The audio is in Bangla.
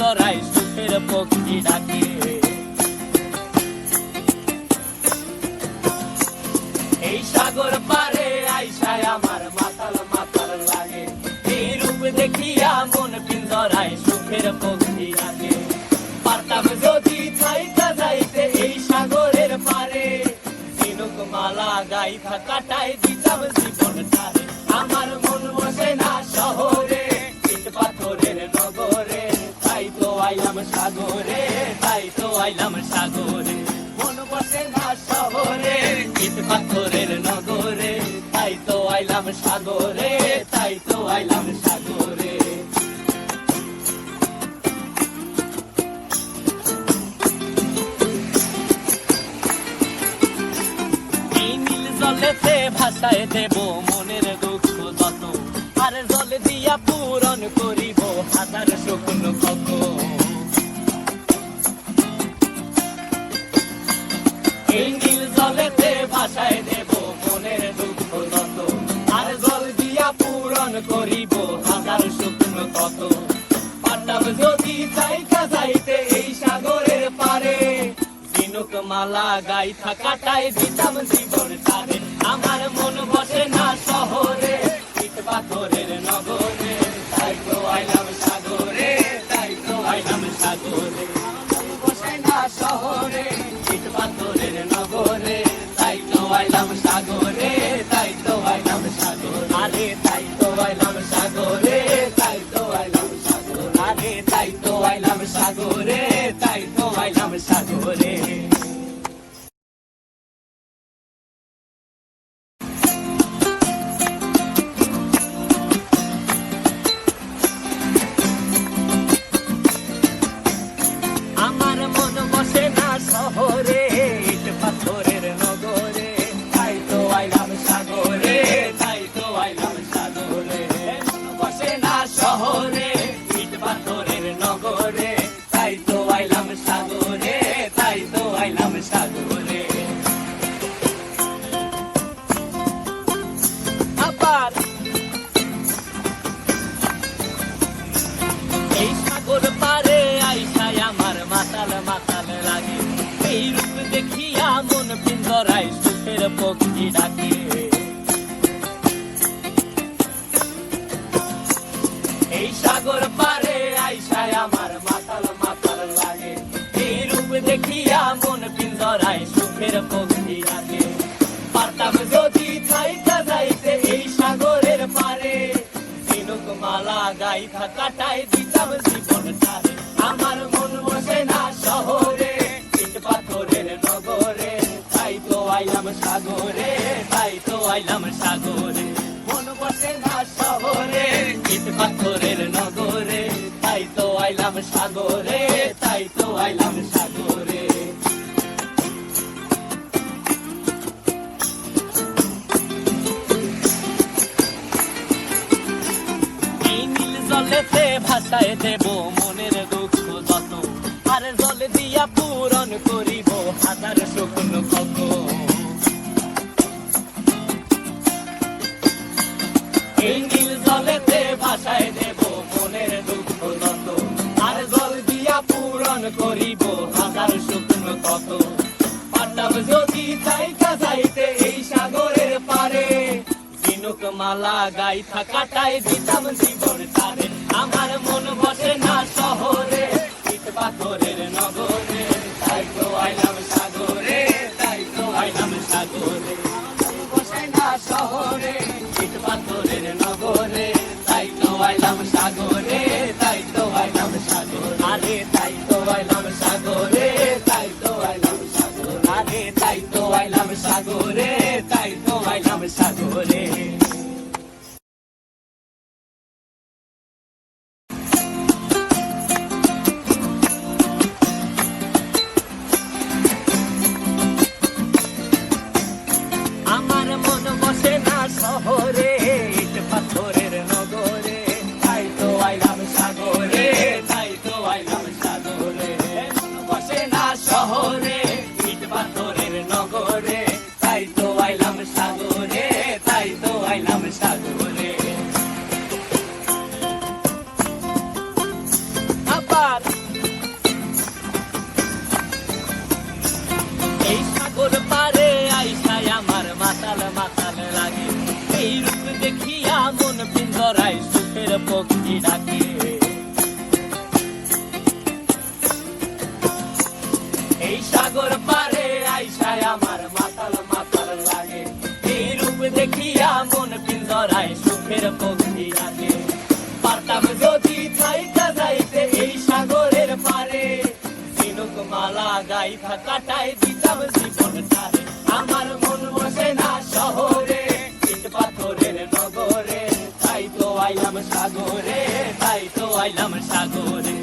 পিঞ্জরায় সুখের পক্ষী ডাকে। এই সাগর পারে আইসায় আমার মাতাল মাতাল লাগে, এই রূপ দেখিয়া মন পিঞ্জরায় সুখের পক্ষী ডাকে। পারতাম যদি থাইকা যাইতে এই সাগরের পারে, ঝিনুক মালা গাইথা কাটাই দিতাম জীবনটারে। আমার মন বসে না শহরে, ইট পাথরের নগরে, তাই তো আইলাম সাগরে, তাই তো আইলাম সাগরে। মন বসে না শহরে, ইট পাথরের নগরে, তাই তো আইলাম সাগরে, তাই তো আইলাম সাগরে। জলেতে ভাসায় দেব মনের দুঃখ যত, আর জল দিয়া পূরণ করিব হাজার শুকনো ক্ষত। এই নীল জলেতে ভাসায় দেব মনের দুঃখ যত, আর জল দিয়া পূরণ করিব হাজার শুকনো ক্ষত। পারতাম যদি থাইকা যাইতে এই সাগরের পারে, ঝিনুক মালা গাইথা কাটাই দিতাম জীবনটারে। আমার মন বসে না শহরে, ইট পাথরের নগরে, তাই তো আইলাম সাগরে, তাই তো আইলাম সাগরে। মন বসে না শহরে, ইট পাথরের নগরে, তাই তো আইলাম সাগরে, তাই তো আইলাম সাগরে। আরে তাই তো আইলাম সাগরে, তাই তো আইলাম সাগরে। আরে তাই তো আইলাম সাগরে, তাই তো আইলাম সাগরে। আমার মন বসে না শহরে, ইট পাথরের নগরে, তাই তো আইলাম সাগরে, তাই তো আইলাম সাগরে। মন বসে না শহরে, ইট পাথরের নগরে, তাই তো আইলাম সাগরে, তাই তো আইলাম সাগরে। আবার এই সাগর পারে আইসায় আমার মাতাল মাতাল লাগে, এই রূপ দেখিয়া মন পিঞ্জরায় সুখের পক্ষী ডাকে। এই সাগর পারে আইসায় আমার মাতাল মাতাল লাগে, এই রূপ দেখিয়া মন পিঞ্জরায় সুখের পক্ষী ডাকে। পারতাম যদি থাইকা যাইতে এই সাগরের পারে, ঝিনুক মালা গাইথা কাটাই দিতাম জীবনটারে। আমার মন বসে না শহরে, ইট পাথরের নগরে, তাই তো আইলাম সাগরে, তাই তো আইলাম সাগরে। মন বসে না শহরে, ইট পাথরের নগরে, তাই তো আইলাম সাগরে, তাই তো আইলাম সাগরে। জলেতে ভাসায় দেব মনের দুঃখ যত, আর জল দিয়া পূরণ করিব হাজার শুকনো ক্ষত। এই নীল জলেতে ভাসায় দেব মনের দুঃখ যত, আর জল দিয়া পূরণ করিব হাজার শুকনো ক্ষত। পারতাম যদি থাইকা যাইতে এই সাগরের পারে, ঝিনুক মালা গাইথা কাটাই দিতাম জীবনটারে। আমার মন বসে না শহরে, ইট পাথরের নগরে, তাই তো আইলাম সাগরে, তাই তো আইলাম সাগরে। মন বসে না শহরে, ইট পাথরের নগরে, তাই তো আইলাম সাগরে, তাই তো আইলাম সাগরে। আরে তাই তো আইলাম সাগরে, তাই তো আইলাম সাগরে। আরে তাই তো আইলাম সাগরে, তাই তো আইলাম সাগরে। আমার মন বসে না শহরে, ইট পাথরের নগরে, তাই তো আইলাম সাগরে, তাই তো আইলাম সাগরে। মন বসে না শহরে, ইট পাথরের নগরে, তাই তো আইলাম সাগরে, তাই তো ডাকে। এই সাগর পারে আইসায় আমার মাতাল মাতাল লাগে, এই রূপ দেখিয়া মন পিঞ্জরায় সুখের পক্ষী লাগে। পারতাম যদি থাইকা যাইতে এই সাগরের পারে, ঝিনুক মালা গাইথা কাটাই দিতাম জীবনটারে। আমার মন বসে না শহরে, ইট পাথরের নগরে, তাই তো আইলাম সাগরে, তাই তো আইলাম সাগরে।